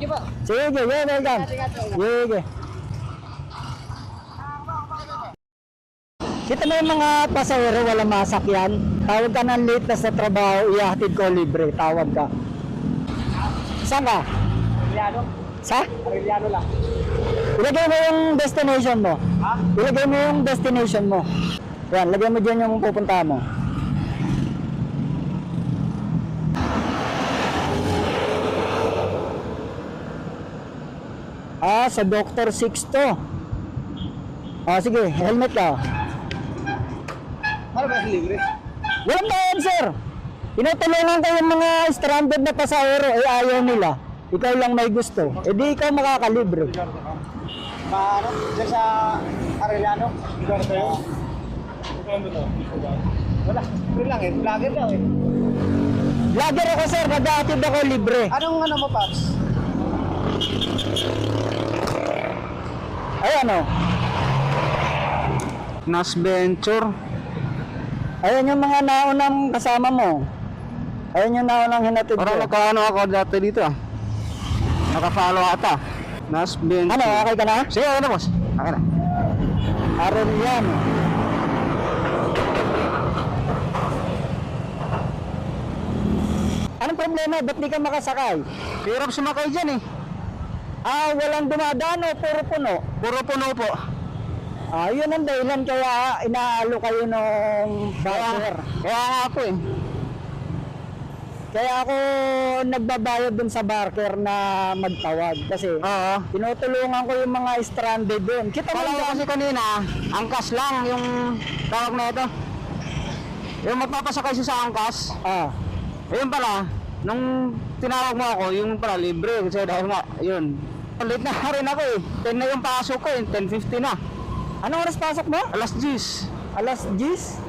Thank you po. Sige, welcome. Sige. Kita mo yung mga pasahero wala masakyan. Tawag ka ng late na sa trabaho, ihatid ko libre. Tawag ka. Saan ka? Arellano? Sa? Arellano lang. Ilagay mo yung destination mo. Ha? Ilagay mo yung destination mo. Yan, lagay mo dyan yung pupunta mo. Sa Dr. 6 to. Sige, helmet ka. Ano ba yung libre? Walang bayad, sir. Tinutulungan ko yung mga stranded na pasahero, ayaw nila. Ikaw lang may gusto. Di ikaw makakalibre. Ano? Diyan sa Arellano? Lugar sa'yo? Wala. Free lang eh. Vlogger daw eh. Vlogger ako, sir. Nag-aatid ako libre. Anong ano mo, Paps? Ayan o. Nas Venture. Ayan yung mga naunang kasama mo. Ayan yung naunang hinatid ko. Parang nakaano ako dati dito ah. Naka-follow ata. Nas Venture. Ano, okay ka na? Sige, ano boss? Okay na. Arellano. Anong problema? Ba't di ka makasakay? Hirap sumakay dyan eh. Walang dumadaan o puro puno? Puro puno po. Yun ang dahilan kaya inaalo kayo nung barker. Kaya nga po eh. Kaya ako nagbabayad dun sa barker na magtawag kasi Oo. tinutulungan ko yung mga stranded dun. Kita mo Kala ko dyan? kasi kanina, angkas lang yung tawag na ito. Yung magpapasakay siya sa angkas. Ayun pala, nung tinawag mo ako, yung pala libre. Kasi dahil nga, yun. Late na rin ako eh. 10 na yung pasok ko eh, 10:50 na. Anong oras pasok mo? Alas 10. Alas 10?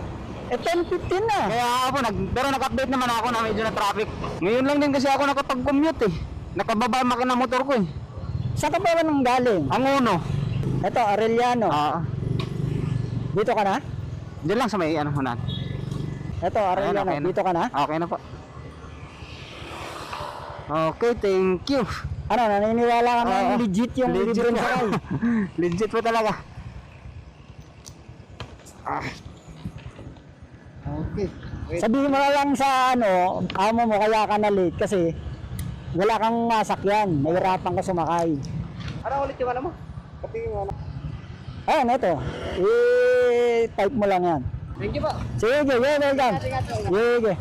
10:15 na. Kaya ako, pero nag-update naman ako na medyo na traffic. Ngayon lang din kasi ako nakapag-commute eh. Nakababa makina motor ko eh. Saan ka ba nang galing? Ang uno. Ito, Arellano. Dito ka na? Diyan lang sa may ano hunan. Ito, Arellano. okay na. Dito ka na? Okay na po. Okay, thank you. Ano, naniniwala ka na Oo. legit yung Legit libreng po. sakay? Legit po talaga. Okay. Sabihin mo na lang sa amo mo kaya ka na late kasi wala kang masakyan, nahirapan ka sumakay. Ano ulit yung ano mo? Pati yung ano. Ayan, ito. Type mo lang yan. Thank you po. Sige, welcome. Sige.